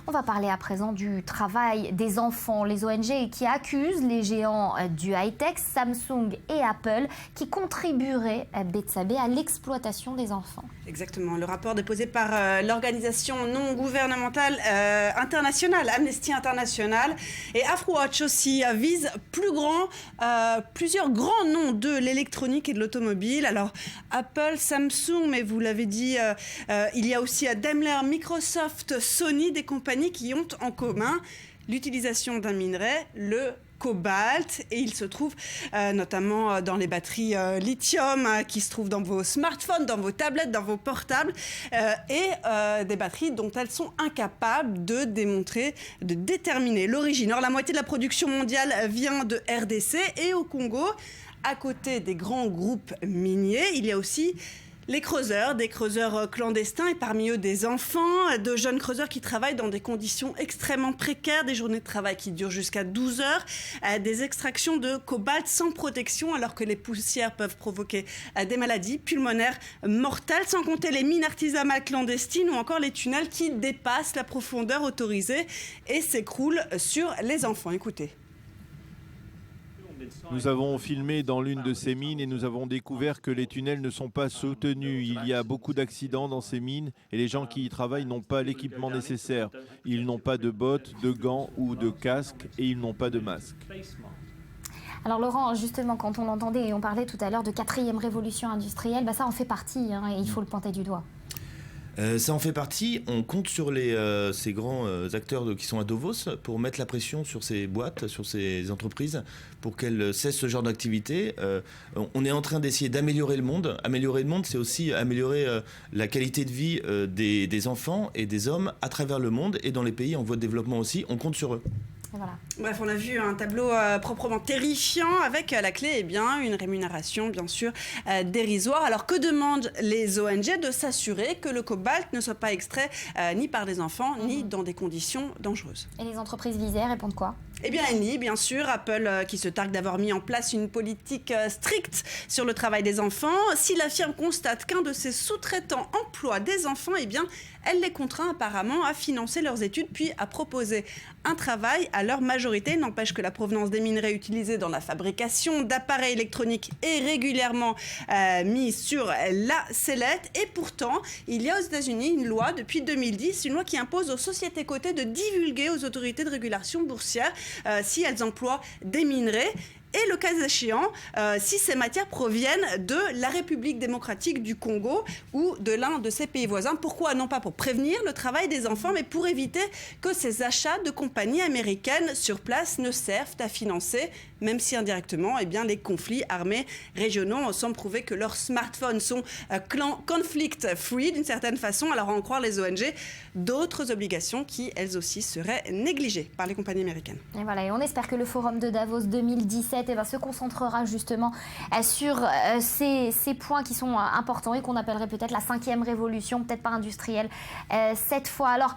On va parler à présent du travail des enfants. Les ONG qui accusent les géants du high-tech, Samsung et Apple, qui contribueraient, Betsabé, à l'exploitation des enfants. Exactement. Le rapport déposé par l'organisation non gouvernementale internationale, Amnesty International et Afrowatch aussi, vise plusieurs grands noms de l'électronique et de l'automobile. Alors, Apple, Samsung, mais vous l'avez dit, il y a aussi Daimler, Microsoft, Sony, des compagnies qui ont en commun l'utilisation d'un minerai, le cobalt, et il se trouve notamment dans les batteries lithium qui se trouvent dans vos smartphones, dans vos tablettes, dans vos portables, et des batteries dont elles sont incapables de déterminer l'origine. Alors la moitié de la production mondiale vient de RDC, et au Congo, à côté des grands groupes miniers, il y a aussi des creuseurs clandestins, et parmi eux des enfants, de jeunes creuseurs qui travaillent dans des conditions extrêmement précaires, des journées de travail qui durent jusqu'à 12 heures, des extractions de cobalt sans protection, alors que les poussières peuvent provoquer des maladies pulmonaires mortelles, sans compter les mines artisanales clandestines ou encore les tunnels qui dépassent la profondeur autorisée et s'écroulent sur les enfants. Écoutez. Nous avons filmé dans l'une de ces mines et nous avons découvert que les tunnels ne sont pas soutenus. Il y a beaucoup d'accidents dans ces mines et les gens qui y travaillent n'ont pas l'équipement nécessaire. Ils n'ont pas de bottes, de gants ou de casques et ils n'ont pas de masque. Alors Laurent, justement, quand on entendait et on parlait tout à l'heure de 4e révolution industrielle, ça en fait partie, et il faut le pointer du doigt. Ça en fait partie. On compte sur ces grands acteurs qui sont à Davos pour mettre la pression sur ces boîtes, sur ces entreprises, pour qu'elles cessent ce genre d'activité. On est en train d'essayer d'améliorer le monde. Améliorer le monde, c'est aussi améliorer la qualité de vie des enfants et des hommes à travers le monde et dans les pays en voie de développement aussi. On compte sur eux. Voilà. Bref, on a vu un tableau proprement terrifiant avec à la clé une rémunération bien sûr dérisoire. Alors que demandent les ONG? De s'assurer que le cobalt ne soit pas extrait ni par des enfants ni dans des conditions dangereuses. Et les entreprises visées répondent quoi? Eh bien, elles nient, bien sûr. Apple qui se targue d'avoir mis en place une politique stricte sur le travail des enfants. Si la firme constate qu'un de ses sous-traitants emploie des enfants, eh bien, elle les contraint apparemment à financer leurs études puis à proposer un travail à leur majorité. N'empêche que la provenance des minerais utilisés dans la fabrication d'appareils électroniques est régulièrement mise sur la sellette. Et pourtant, il y a aux États-Unis une loi depuis 2010, une loi qui impose aux sociétés cotées de divulguer aux autorités de régulation boursière si elles emploient des minerais. Et le cas échéant, si ces matières proviennent de la République démocratique du Congo ou de l'un de ses pays voisins. Pourquoi? Non pas pour prévenir le travail des enfants, mais pour éviter que ces achats de compagnies américaines sur place ne servent à financer, même si indirectement, les conflits armés régionaux semblent prouver que leurs smartphones sont conflict-free d'une certaine façon. Alors à en croire les ONG, d'autres obligations qui, elles aussi, seraient négligées par les compagnies américaines. Et voilà, et on espère que le forum de Davos 2017 se concentrera justement sur ces points qui sont importants et qu'on appellerait peut-être la 5e révolution, peut-être pas industrielle cette fois. Alors,